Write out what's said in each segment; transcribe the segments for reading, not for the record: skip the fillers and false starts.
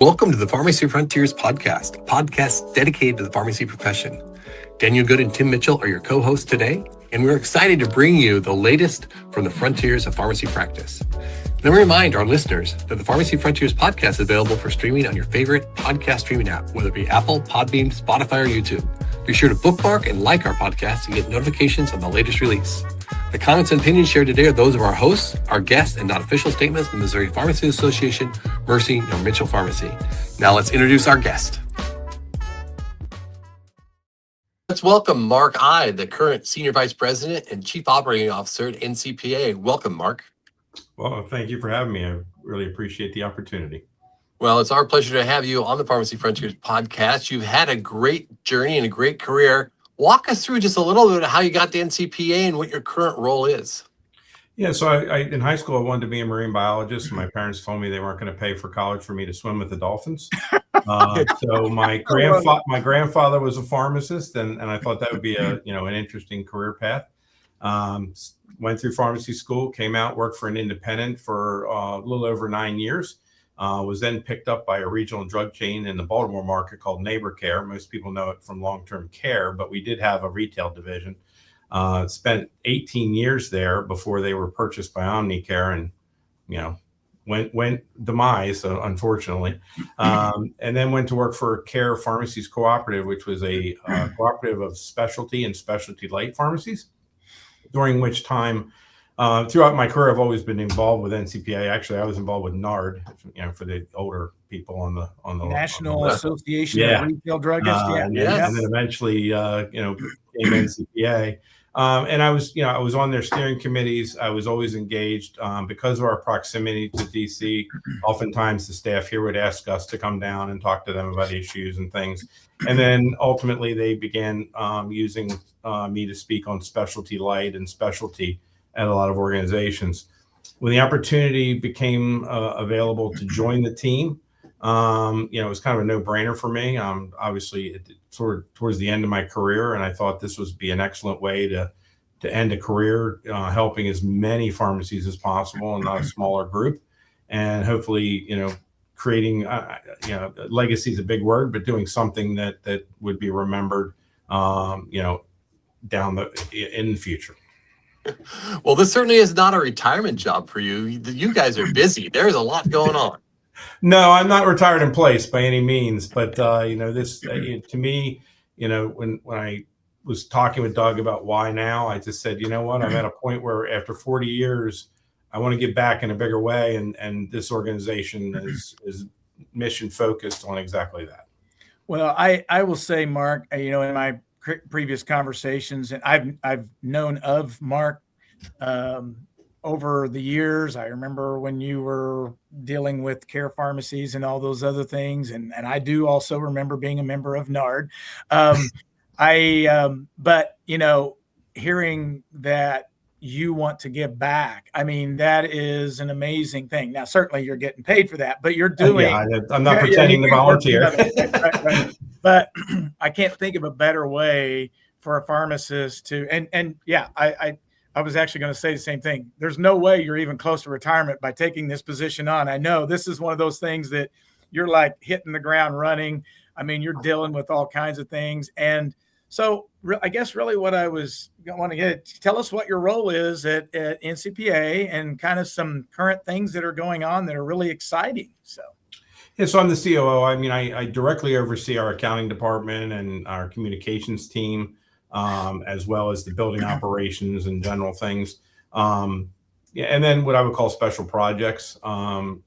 Welcome to the Pharmacy Frontiers podcast, a podcast dedicated to the pharmacy profession. Daniel Good and Tim Mitchell are your co-hosts today, and we're excited to bring you the latest from the frontiers of pharmacy practice. Let me remind our listeners that the Pharmacy Frontiers podcast is available for streaming on your favorite podcast streaming app, whether it be Apple, Podbean, Spotify, or YouTube. Be sure to bookmark and like our podcast to get notifications on the latest release. The comments and opinions shared today are those of our hosts, our guests, and not official statements of the Missouri Pharmacy Association, Mercy, nor Mitchell Pharmacy. Now let's introduce our guest. Let's welcome Mark I, the current Senior Vice President and Chief Operating Officer at NCPA. Welcome, Mark. Well, thank you for having me. I really appreciate the opportunity. Well, it's our pleasure to have you on the Pharmacy Frontiers podcast. You've had a great journey and a great career. Walk us through just a little bit of how you got to NCPA and what your current role is. Yeah, so I in high school, I wanted to be a marine biologist. My parents told me they weren't going to pay for college for me to swim with the dolphins. So my grandfather was a pharmacist, and I thought that would be an interesting career path. Went through pharmacy school, came out, worked for an independent for a little over 9 years. Was then picked up by a regional drug chain in the Baltimore market called Neighbor Care. Most people know it from long-term care, but we did have a retail division. Spent 18 years there before they were purchased by Omnicare, and went demise, unfortunately. And then went to work for Care Pharmacies Cooperative, which was a cooperative of specialty and specialty light pharmacies. During which time, throughout my career, I've always been involved with NCPA. Actually, I was involved with NARD, for the older people on the National Association of Retail Druggists. And then eventually, became NCPA. And I was on their steering committees. I was always engaged because of our proximity to DC. Oftentimes, the staff here would ask us to come down and talk to them about issues and things. And then ultimately, they began using me to speak on specialty light and specialty at a lot of organizations. When the opportunity became available to join the team, it was kind of a no-brainer for me. Obviously, towards the end of my career, and I thought this would be an excellent way to end a career, helping as many pharmacies as possible and not a smaller group, and hopefully, creating, legacy is a big word, but doing something that would be remembered, in the future. Well, this certainly is not a retirement job for you. You guys are busy. There's a lot going on. No, I'm not retired in place by any means, but this to me, when I was talking with Doug about why now, I just said, you know what, I'm at a point where after 40 years, I want to get back in a bigger way, and this organization is mission focused on exactly that. Well, I will say, Mark, in my previous conversations, and I've known of Mark over the years. I remember when you were dealing with Care Pharmacies and all those other things, and I do also remember being a member of NARD. But hearing that you want to give back, I mean, that is an amazing thing. Now, certainly you're getting paid for that, but you're doing. Yeah, I'm not pretending to volunteer. Right. But I can't think of a better way for a pharmacist to, I was actually going to say the same thing. There's no way you're even close to retirement by taking this position on. I know this is one of those things that you're like hitting the ground running. I mean, you're dealing with all kinds of things. And so I guess really what I was want to get, tell us what your role is at NCPA and kind of some current things that are going on that are really exciting. So. Yeah, so I'm the COO. I mean, I directly oversee our accounting department and our communications team, as well as the building operations and general things. And then what I would call special projects. Doug,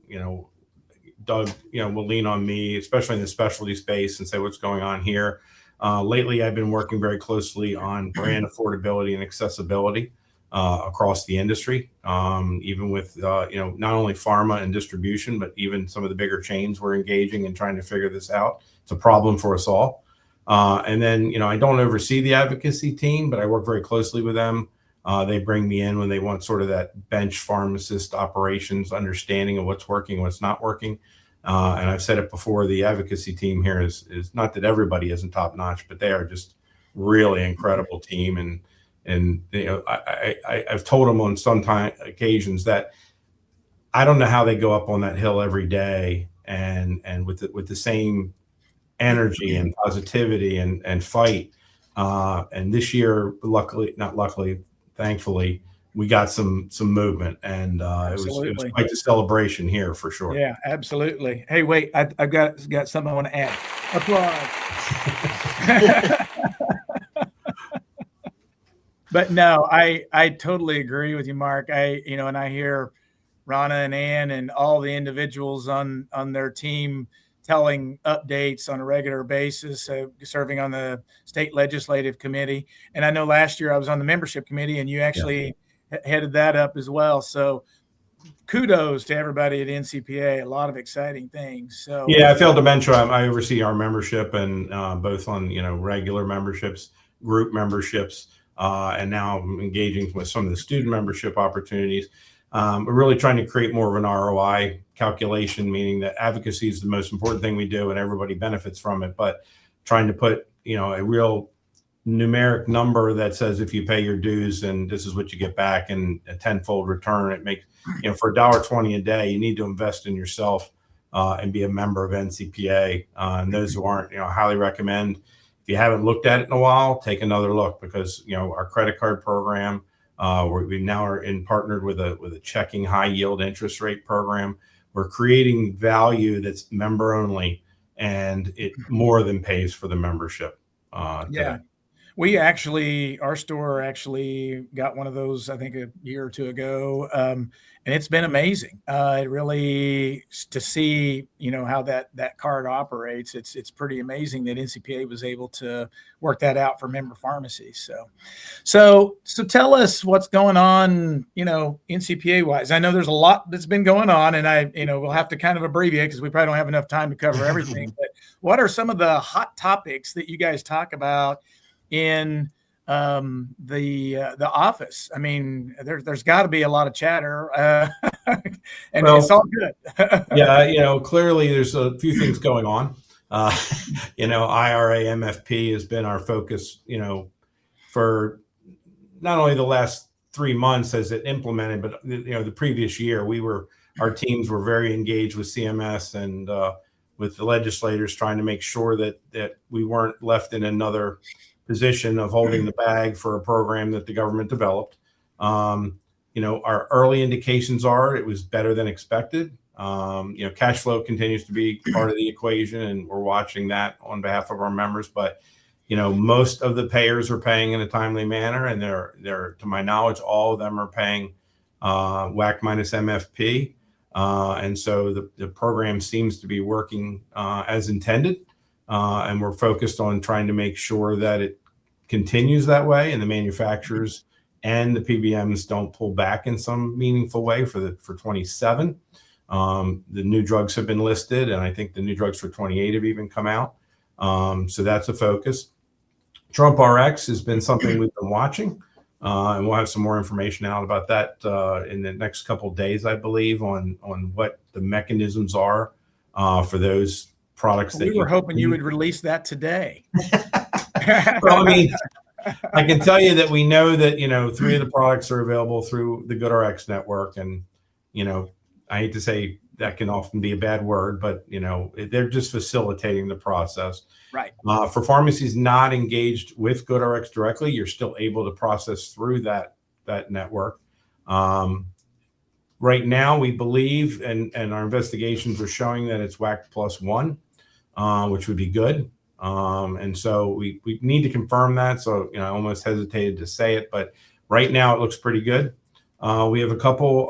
will lean on me, especially in the specialty space, and say what's going on here. Lately, I've been working very closely on brand affordability and accessibility across the industry, even with, not only pharma and distribution, but even some of the bigger chains we're engaging and trying to figure this out. It's a problem for us all. And then, I don't oversee the advocacy team, but I work very closely with them. They bring me in when they want sort of that bench pharmacist operations understanding of what's working, what's not working. And I've said it before, the advocacy team here is not that everybody isn't top notch, but they are just really incredible team. And I've told them on some occasions that I don't know how they go up on that hill every day and with the same energy and positivity and fight. And this year, thankfully, we got some movement, and it was quite a celebration here for sure. Yeah, absolutely. Hey, wait, I've got something I want to add. Applause. But no, I totally agree with you, Mark. And I hear Rana and Ann and all the individuals on their team telling updates on a regular basis, serving on the state legislative committee. And I know last year I was on the membership committee, and you actually headed that up as well. So kudos to everybody at NCPA. A lot of exciting things. So yeah, I failed to mention I oversee our membership, and both on regular memberships, group memberships, and now I'm engaging with some of the student membership opportunities. We're really trying to create more of an ROI calculation, meaning that advocacy is the most important thing we do and everybody benefits from it, but trying to put, a real numeric number that says if you pay your dues and this is what you get back, and a tenfold return. It makes, for $1.20 a day, you need to invest in yourself and be a member of NCPA. And those who aren't, I highly recommend, if you haven't looked at it in a while, take another look, because, our credit card program, we now are partnered with a checking high yield interest rate program. We're creating value that's member only, and it more than pays for the membership. Yeah. Our store actually got one of those, I think, a year or two ago. And it's been amazing. It really, to see, how that card operates, it's pretty amazing that NCPA was able to work that out for member pharmacies. So tell us what's going on, NCPA wise. I know there's a lot that's been going on, and we'll have to kind of abbreviate because we probably don't have enough time to cover everything. But what are some of the hot topics that you guys talk about in the office? I mean, there's got to be a lot of chatter, and it's all good. Yeah, clearly there's a few things going on. IRA MFP has been our focus, for not only the last 3 months as it implemented, but the previous year. Our teams were very engaged with CMS and with the legislators, trying to make sure that we weren't left in another position of holding the bag for a program that the government developed. Our early indications are it was better than expected. Cash flow continues to be part of the equation, and we're watching that on behalf of our members. But most of the payers are paying in a timely manner, and they're to my knowledge, all of them are paying WAC minus MFP, and so the program seems to be working as intended. And we're focused on trying to make sure that it continues that way, and the manufacturers and the PBMs don't pull back in some meaningful way for 27. The new drugs have been listed, and I think the new drugs for 28 have even come out. So that's a focus. Trump RX has been something we've been watching, and we'll have some more information out about that in the next couple of days, I believe, on what the mechanisms are for those products. We were hoping you would release that today. Well, I mean, I can tell you that we know that 3 of the products are available through the GoodRx network, and I hate to say that can often be a bad word, but they're just facilitating the process. Right. For pharmacies not engaged with GoodRx directly, you're still able to process through that network. Right now, we believe, and our investigations are showing that it's WAC +1, which would be good. And so we need to confirm that. So, I almost hesitated to say it, but right now it looks pretty good. We have a couple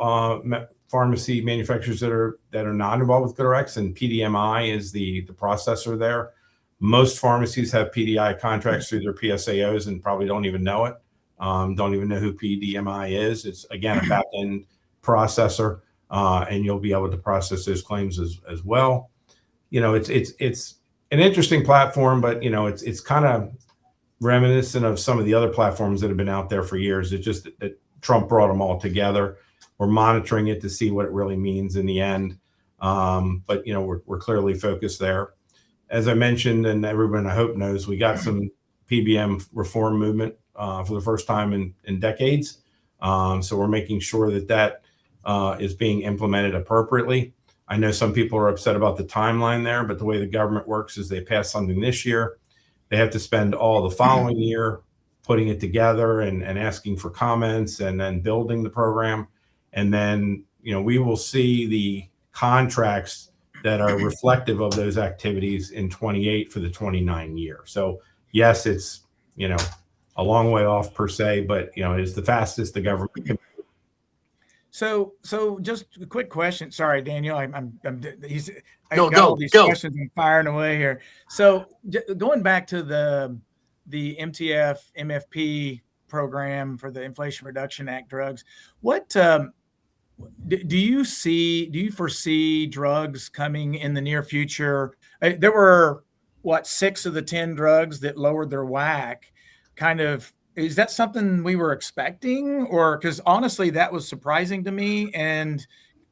pharmacy manufacturers that are not involved with GoodRx, and PDMI is the processor there. Most pharmacies have PDI contracts through their PSAOs and probably don't even know it. Don't even know who PDMI is. It's, again, a back-end processor, and you'll be able to process those claims as well. It's an interesting platform, but it's kind of reminiscent of some of the other platforms that have been out there for years. It's just that Trump brought them all together. We're monitoring it to see what it really means in the end. But we're clearly focused there. As I mentioned, and everyone I hope knows, we got some PBM reform movement for the first time in decades. So we're making sure that is being implemented appropriately. I know some people are upset about the timeline there, but the way the government works is they pass something this year. They have to spend all the following year putting it together and asking for comments and then building the program. And then, we will see the contracts that are reflective of those activities in 28 for the 29 year. So yes, it's, a long way off per se, but it is the fastest the government can. So just a quick question. Sorry, Daniel. I got all these questions and firing away here. So going back to the MTF MFP program for the Inflation Reduction Act drugs, what do you foresee drugs coming in the near future? There were 6 of the 10 drugs that lowered their WAC. Is that something we were expecting, or because honestly that was surprising to me, and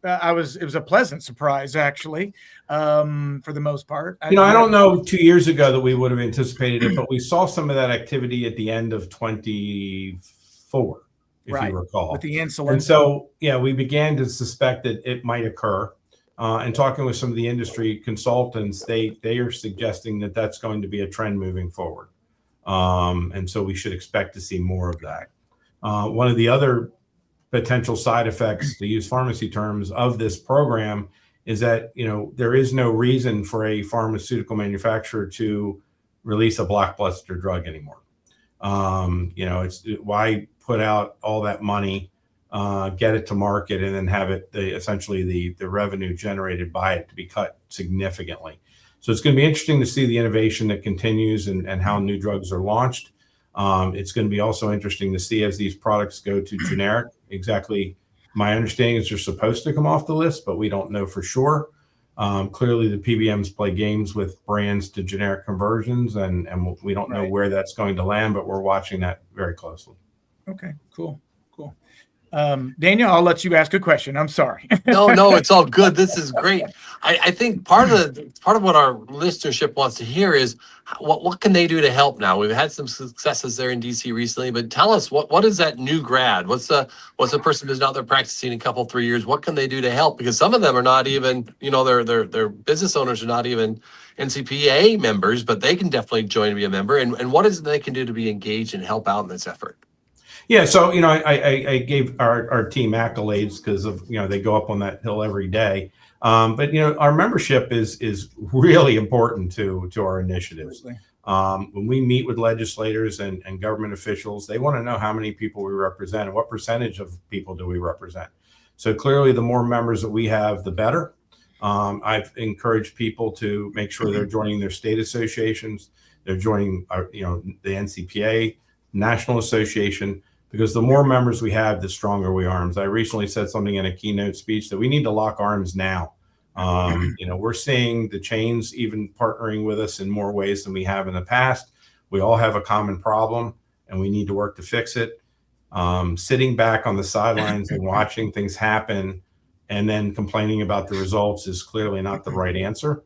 it was a pleasant surprise actually, for the most part. I don't know 2 years ago that we would have anticipated it, but we saw some of that activity at the end of 24, if you recall, with the insulin. And so we began to suspect that it might occur. And talking with some of the industry consultants, they are suggesting that that's going to be a trend moving forward. And so we should expect to see more of that. One of the other potential side effects, to use pharmacy terms, of this program is that, there is no reason for a pharmaceutical manufacturer to release a blockbuster drug anymore. It's why put out all that money, get it to market, and then have it essentially the revenue generated by it to be cut significantly. So it's going to be interesting to see the innovation that continues and how new drugs are launched. It's going to be also interesting to see as these products go to generic. Exactly, my understanding is they're supposed to come off the list, but we don't know for sure. Clearly, the PBMs play games with brands to generic conversions, and we don't know where that's going to land, but we're watching that very closely. Okay, cool. Daniel, I'll let you ask a question. I'm sorry. No, it's all good. This is great. I think part of what our listenership wants to hear is what can they do to help now? We've had some successes there in DC recently, but tell us what is that new grad? What's the person who's out there practicing a couple, 3 years? What can they do to help? Because some of them are not even, their business owners are not even NCPA members, but they can definitely join and be a member. And what is it they can do to be engaged and help out in this effort? Yeah, so I gave our team accolades because of they go up on that hill every day, but our membership is really important to our initiatives. When we meet with legislators and government officials, they want to know how many people we represent and what percentage of people do we represent. So clearly, the more members that we have, the better. I've encouraged people to make sure they're joining their state associations, they're joining the NCPA, National Association. Because the more members we have, the stronger we are. I recently said something in a keynote speech that we need to lock arms now. We're seeing the chains even partnering with us in more ways than we have in the past. We all have a common problem, and we need to work to fix it. Sitting back on the sidelines and watching things happen and then complaining about the results is clearly not the right answer.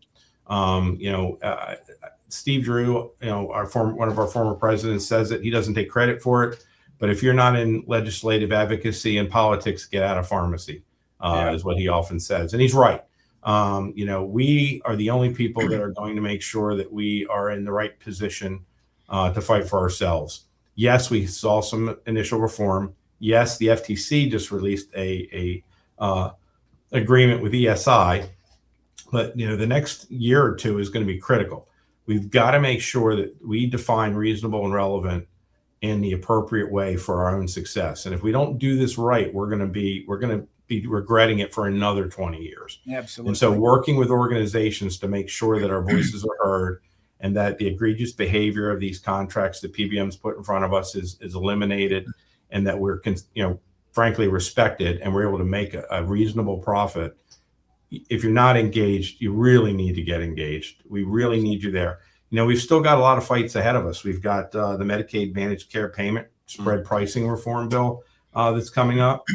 Steve Drew, one of our former presidents, says that he doesn't take credit for it. But if you're not in legislative advocacy and politics, get out of pharmacy, is what he often says. And he's right. We are the only people that are going to make sure that we are in the right position to fight for ourselves. Yes, we saw some initial reform. Yes, the FTC just released a agreement with ESI. But, the next year or two is going to be critical. We've got to make sure that we define reasonable and relevant in the appropriate way for our own success. And if we don't do this right, we're going to be regretting it for another 20 years. Absolutely. And so working with organizations to make sure that our voices are heard and that the egregious behavior of these contracts that PBMs put in front of us is eliminated, and that we're, frankly respected, and we're able to make a reasonable profit. If you're not engaged, you really need to get engaged. We really need you there. We've still got a lot of fights ahead of us. We've got the Medicaid managed care payment spread pricing reform bill that's coming up.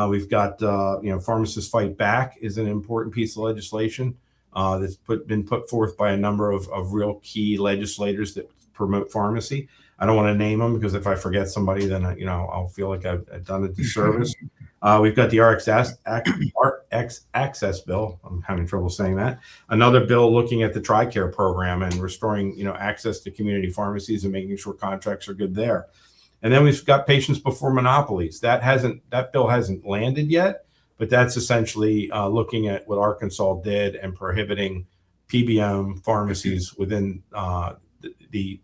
We've got, Pharmacists Fight Back is an important piece of legislation that's been put forth by a number of real key legislators that promote pharmacy. I don't want to name them because if I forget somebody, then I'll feel like I've done a disservice. We've got the RX Access bill. I'm having trouble saying that. Another bill looking at the TRICARE program and restoring, access to community pharmacies and making sure contracts are good there. And then we've got patients before monopolies. That bill hasn't landed yet, but that's essentially looking at what Arkansas did and prohibiting PBM pharmacies within the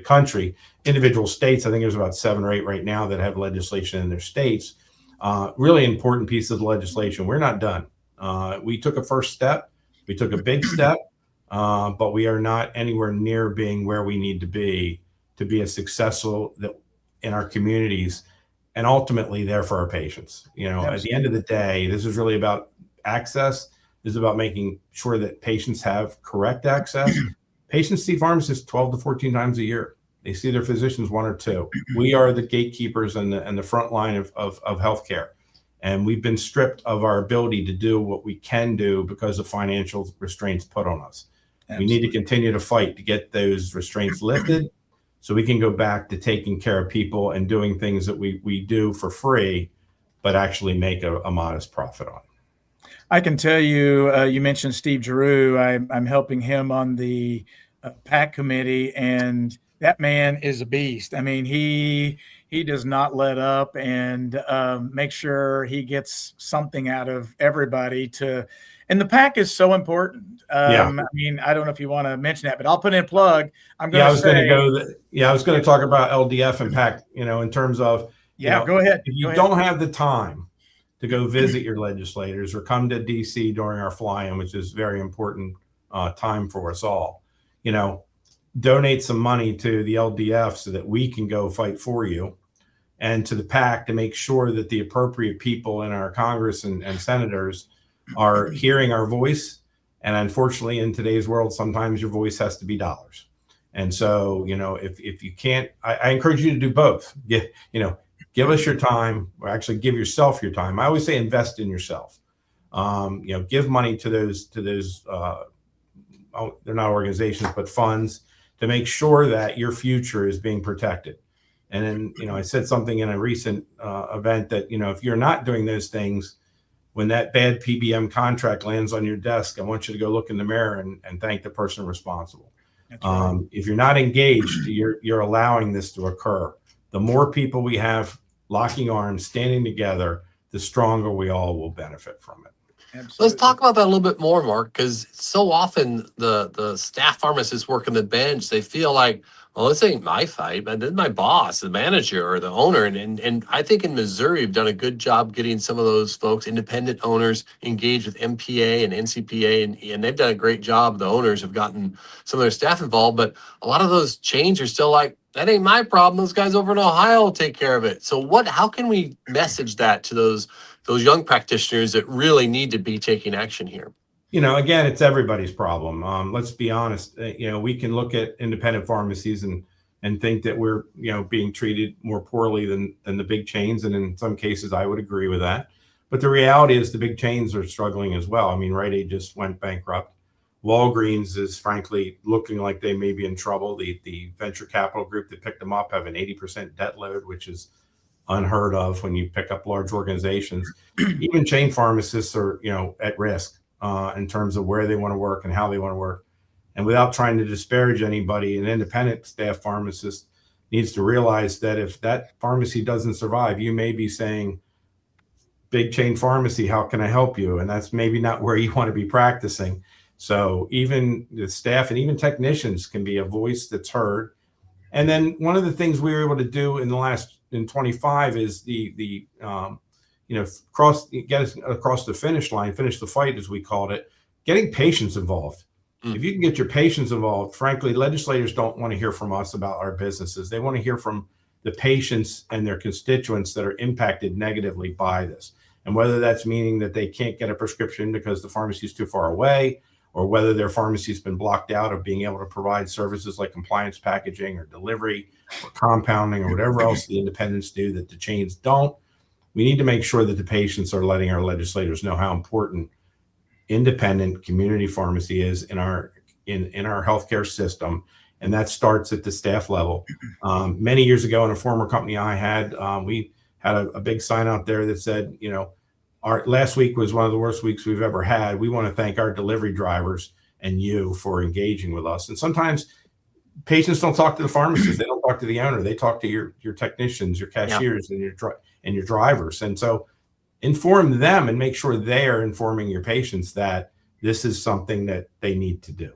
country. Individual states, I think there's about 7 or 8 right now that have legislation in their states. Really important piece of the legislation. We're not done. We took a first step. We took a big step, but we are not anywhere near being where we need to be as successful in our communities and ultimately there for our patients. At the end of the day, this is really about access. This is about making sure that patients have correct access. Patients see pharmacists 12 to 14 times a year. They see their physicians 1 or 2. We are the gatekeepers and the front line of healthcare. And we've been stripped of our ability to do what we can do because of financial restraints put on us. Absolutely. We need to continue to fight to get those restraints lifted so we can go back to taking care of people and doing things that we do for free, but actually make a modest profit on. I can tell you, you mentioned Steve Giroux. I'm helping him on the PAC committee, and that man is a beast. I mean, he does not let up and make sure he gets something out of everybody and the PAC is so important. I mean, I don't know if you want to mention that, but I'll put in a plug. I was going to talk about LDF and PAC, in terms of, go ahead. If you don't have the time to go visit your legislators or come to DC during our fly-in, which is very important time for us all, donate some money to the LDF so that we can go fight for you, and to the PAC to make sure that the appropriate people in our Congress and senators are hearing our voice. And unfortunately, in today's world, sometimes your voice has to be dollars. And so, if you can't, I encourage you to do both. Give us your time, or actually give yourself your time. I always say invest in yourself. Give money to those they're not organizations, but funds, to make sure that your future is being protected. And then, I said something in a recent event that, if you're not doing those things, when that bad PBM contract lands on your desk, I want you to go look in the mirror and thank the person responsible. Right. If you're not engaged, you're allowing this to occur. The more people we have locking arms, standing together, the stronger we all will benefit from it. Absolutely. Let's talk about that a little bit more, Mark, because so often the staff pharmacists working the bench, they feel like, well, this ain't my fight, but then my boss, the manager or the owner. And I think in Missouri, we've done a good job getting some of those folks, independent owners, engaged with MPA and NCPA, and they've done a great job. The owners have gotten some of their staff involved, but a lot of those chains are still like, that ain't my problem. Those guys over in Ohio will take care of it. So how can we message that to those young practitioners that really need to be taking action here? Again, it's everybody's problem. Let's be honest. We can look at independent pharmacies and think that we're, being treated more poorly than the big chains. And in some cases, I would agree with that. But the reality is the big chains are struggling as well. I mean, Rite Aid just went bankrupt. Walgreens is frankly looking like they may be in trouble. The venture capital group that picked them up have an 80% debt load, which is unheard of when you pick up large organizations. Even chain pharmacists are, at risk in terms of where they want to work and how they want to work. And without trying to disparage anybody, an independent staff pharmacist needs to realize that if that pharmacy doesn't survive, you may be saying, big chain pharmacy, how can I help you? And that's maybe not where you want to be practicing. So even the staff and even technicians can be a voice that's heard. And then one of the things we were able to do in 25 is get us across the finish line, finish the fight, as we called it, getting patients involved. If you can get your patients involved, frankly, legislators don't want to hear from us about our businesses. They want to hear from the patients and their constituents that are impacted negatively by this. And whether that's meaning that they can't get a prescription because the pharmacy is too far away, or whether their pharmacy's been blocked out of being able to provide services like compliance packaging or delivery or compounding or whatever else the independents do that the chains don't. We need to make sure that the patients are letting our legislators know how important independent community pharmacy is in our healthcare system. And that starts at the staff level. Many years ago in a former company I had, we had a big sign out there that said, our last week was one of the worst weeks we've ever had. We want to thank our delivery drivers and you for engaging with us. And sometimes patients don't talk to the pharmacist. They don't talk to the owner. They talk to your technicians, your cashiers, and your drivers. And so inform them and make sure they are informing your patients that this is something that they need to do.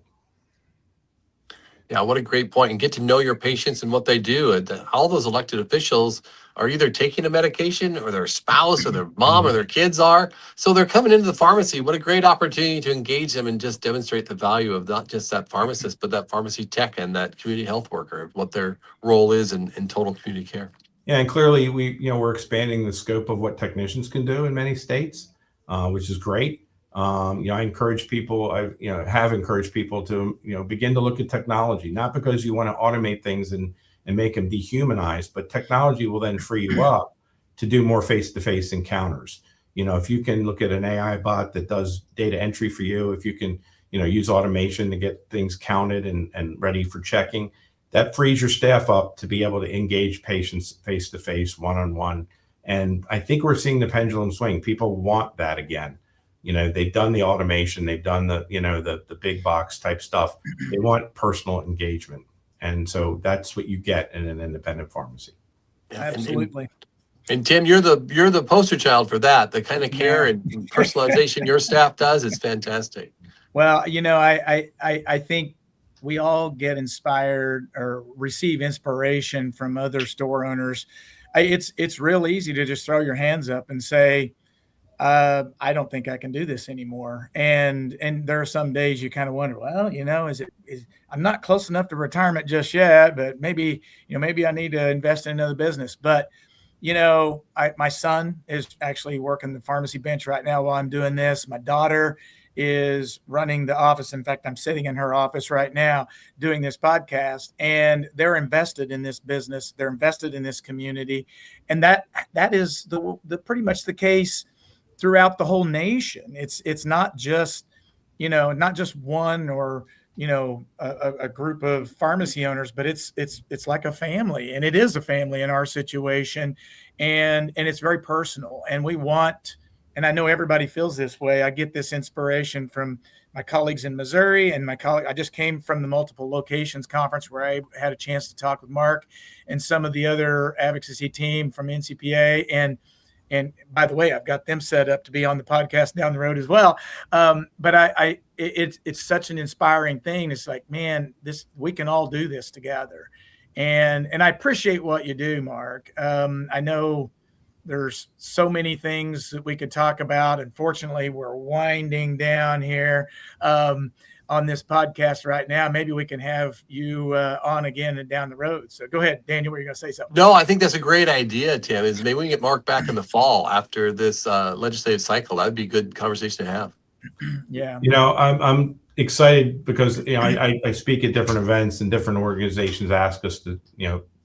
Yeah, what a great point. And get to know your patients and what they do. And all those elected officials are either taking a medication or their spouse or their mom or their kids are. So they're coming into the pharmacy. What a great opportunity to engage them and just demonstrate the value of not just that pharmacist, but that pharmacy tech and that community health worker, what their role is in total community care. Yeah, and clearly we're expanding the scope of what technicians can do in many states, which is great. I encourage people, have encouraged people to, begin to look at technology, not because you want to automate things and make them dehumanized, but technology will then free you up to do more face-to-face encounters. If you can look at an AI bot that does data entry for you, if you can, use automation to get things counted and ready for checking, that frees your staff up to be able to engage patients face-to-face, one-on-one. And I think we're seeing the pendulum swing. People want that again. They've done the automation, they've done the big box type stuff. They want personal engagement. And so that's what you get in an independent pharmacy. Yeah, absolutely. And Tim, you're the poster child for that. The kind of care and personalization your staff does is fantastic. Well, I think we all get inspired or receive inspiration from other store owners. It's real easy to just throw your hands up and say, I don't think I can do this anymore. And there are some days you kind of wonder, well, I'm not close enough to retirement just yet, but maybe I need to invest in another business. But, my son is actually working the pharmacy bench right now while I'm doing this. My daughter is running the office. In fact, I'm sitting in her office right now doing this podcast, and they're invested in this business. They're invested in this community. And that is the pretty much the case throughout the whole nation. It's not just, not just one or, a group of pharmacy owners, but it's like a family, and it is a family in our situation. And it's very personal, and we want, and I know everybody feels this way. I get this inspiration from my colleagues in Missouri and I just came from the multiple locations conference where I had a chance to talk with Mark and some of the other advocacy team from NCPA. And by the way, I've got them set up to be on the podcast down the road as well. But it's such an inspiring thing. It's like, man, we can all do this together. And I appreciate what you do, Mark. I know there's so many things that we could talk about. Unfortunately, we're winding down here on this podcast right now. Maybe we can have you on again and down the road. So go ahead, Daniel, were you going to say something? No, I think that's a great idea, Tim. Is maybe we can get Mark back in the fall after this legislative cycle. That'd be a good conversation to have. Yeah. I'm excited because, I speak at different events and different organizations ask us to,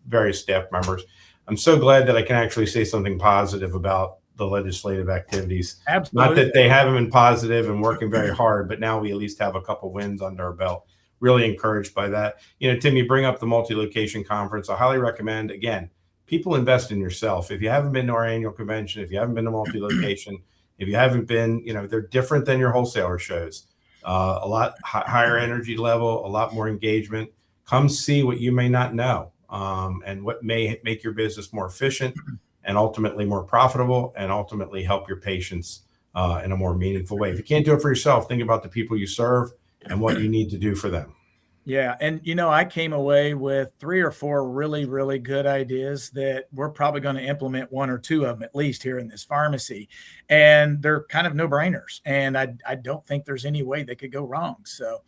various staff members. I'm so glad that I can actually say something positive about the legislative activities. Absolutely. Not that they haven't been positive and working very hard, but now we at least have a couple wins under our belt. Really encouraged by that. Tim, you bring up the multi-location conference. I highly recommend, again, people invest in yourself. If you haven't been to our annual convention, if you haven't been to multi-location, if you haven't been, they're different than your wholesaler shows. A lot higher energy level, a lot more engagement. Come see what you may not know. And what may make your business more efficient and ultimately more profitable and ultimately help your patients in a more meaningful way. If you can't do it for yourself, think about the people you serve and what you need to do for them. Yeah. And, I came away with 3 or 4 really, really good ideas that we're probably going to implement 1 or 2 of them at least here in this pharmacy. And they're kind of no-brainers. And I don't think there's any way they could go wrong. So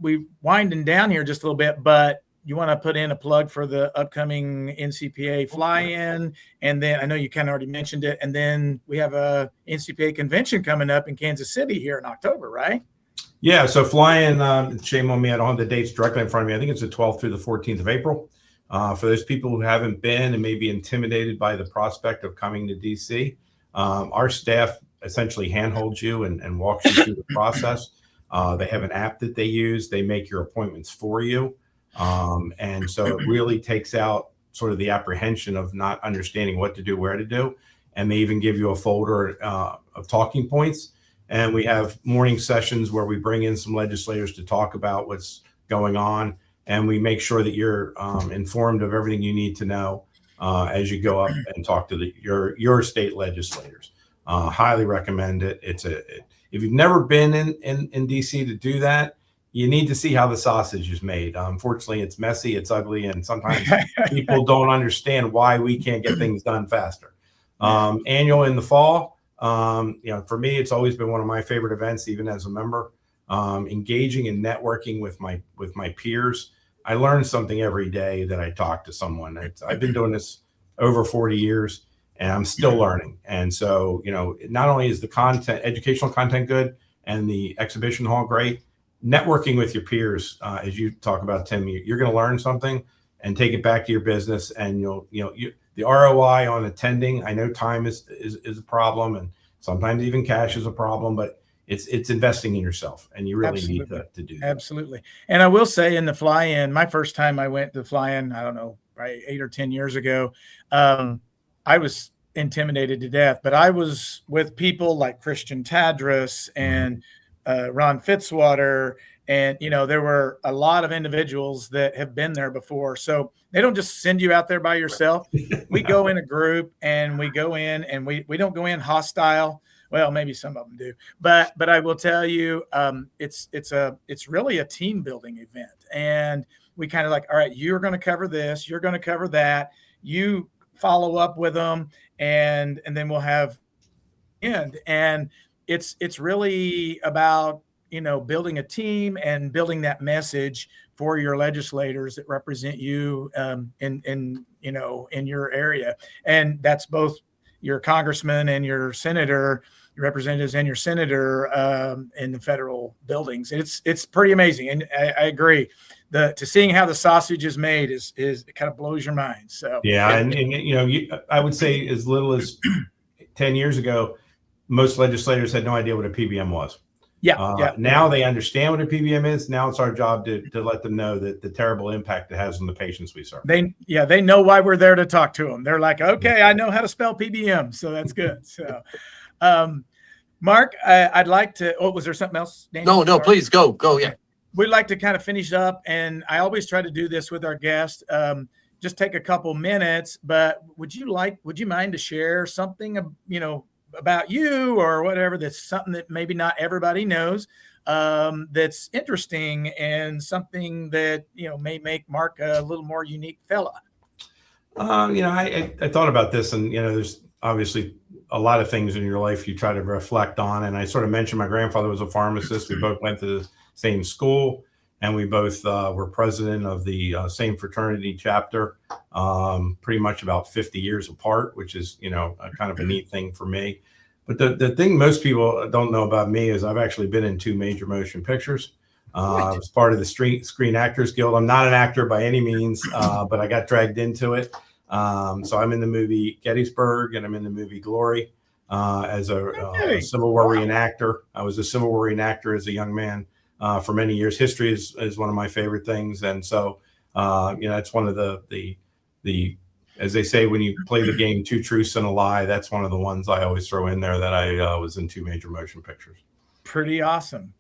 we winding down here just a little bit, but you want to put in a plug for the upcoming NCPA fly-in, and then I know you kind of already mentioned it, and then we have a NCPA convention coming up in Kansas City here in October, right? Yeah, so fly-in, shame on me, I don't have the dates directly in front of me. I think it's the 12th through the 14th of April. For those people who haven't been and may be intimidated by the prospect of coming to DC, our staff essentially handholds you and walks you through the process. They have an app that they use. They make your appointments for you. And so it really takes out sort of the apprehension of not understanding what to do, where to do. And they even give you a folder of talking points. And we have morning sessions where we bring in some legislators to talk about what's going on. And we make sure that you're informed of everything you need to know as you go up and talk to your state legislators. Highly recommend it. If you've never been in DC to do that, you need to see how the sausage is made. Unfortunately, it's messy, it's ugly, and sometimes people don't understand why we can't get things done faster. Annual in the fall. For me, it's always been one of my favorite events, even as a member. Engaging and networking with my peers. I learn something every day that I talk to someone. I've been doing this over 40 years, and I'm still learning. And so, not only is the educational content good and the exhibition hall great, networking with your peers, as you talk about, Tim, you're going to learn something and take it back to your business. And the ROI on attending, I know time is a problem, and sometimes even cash is a problem, but it's investing in yourself, and you really need to do that. Absolutely. And I will say, in the fly-in, my first time I went to the fly-in, I don't know, probably 8 or 10 years ago, I was intimidated to death, but I was with people like Christian Tadros and Ron Fitzwater, and there were a lot of individuals that have been there before. So they don't just send you out there by yourself. We go in a group, and we go in, and we don't go in hostile. Well, maybe some of them do, but I will tell you, it's really a team building event, and we kind of like, all right, you're going to cover this, you're going to cover that, you follow up with them, and then we'll have end. And it's really about building a team and building that message for your legislators that represent you in your area, and that's both your congressman and your senator, your representatives and your senator in the federal buildings. It's pretty amazing, and I agree. To seeing how the sausage is made is it kind of blows your mind. So yeah, and I would say as little as 10 years ago, most legislators had no idea what a PBM was. Yeah. Now they understand what a PBM is. Now it's our job to let them know that the terrible impact it has on the patients we serve. They know why we're there to talk to them. They're like, okay, I know how to spell PBM, so that's good. So, Mark, I'd like to. Oh, was there something else? Daniel? No, please go. Yeah. We'd like to kind of finish up, and I always try to do this with our guests. Just take a couple minutes, but would you mind to share something, about you or whatever, that's something that maybe not everybody knows, that's interesting, and something that may make Mark a little more unique fella? I thought about this, and there's obviously a lot of things in your life you try to reflect on, and I sort of mentioned my grandfather was a pharmacist. We both went to the same school, and we both were president of the same fraternity chapter, pretty much about 50 years apart, which is kind of a neat thing for me. But the thing most people don't know about me is I've actually been in 2 major motion pictures. I was part of the Screen Actors Guild. I'm not an actor by any means, but I got dragged into it. So I'm in the movie Gettysburg, and I'm in the movie Glory as a Civil War reenactor. I was a Civil War reenactor as a young man for many years. History is one of my favorite things, and so it's one of the as they say, when you play the game 2 Truths and a Lie, that's one of the ones I always throw in there, that I was in 2 major motion pictures. Pretty awesome.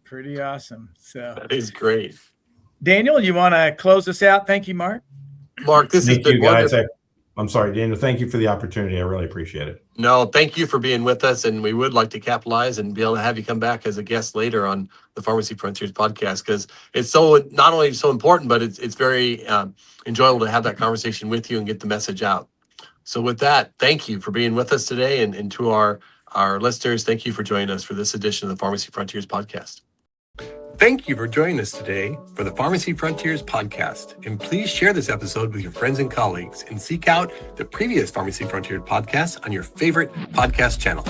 So that is great. Daniel, you want to close us out? Thank you, Mark. Mark, this has been wonderful. I'm sorry, Daniel. Thank you for the opportunity. I really appreciate it. No, thank you for being with us, and we would like to capitalize and be able to have you come back as a guest later on the Pharmacy Frontiers podcast, because it's not only so important, but it's very enjoyable to have that conversation with you and get the message out. So with that, thank you for being with us today, and to our listeners, thank you for joining us for this edition of the Pharmacy Frontiers podcast. Thank you for joining us today for the Pharmacy Frontiers podcast. And please share this episode with your friends and colleagues, and seek out the previous Pharmacy Frontiers podcasts on your favorite podcast channel.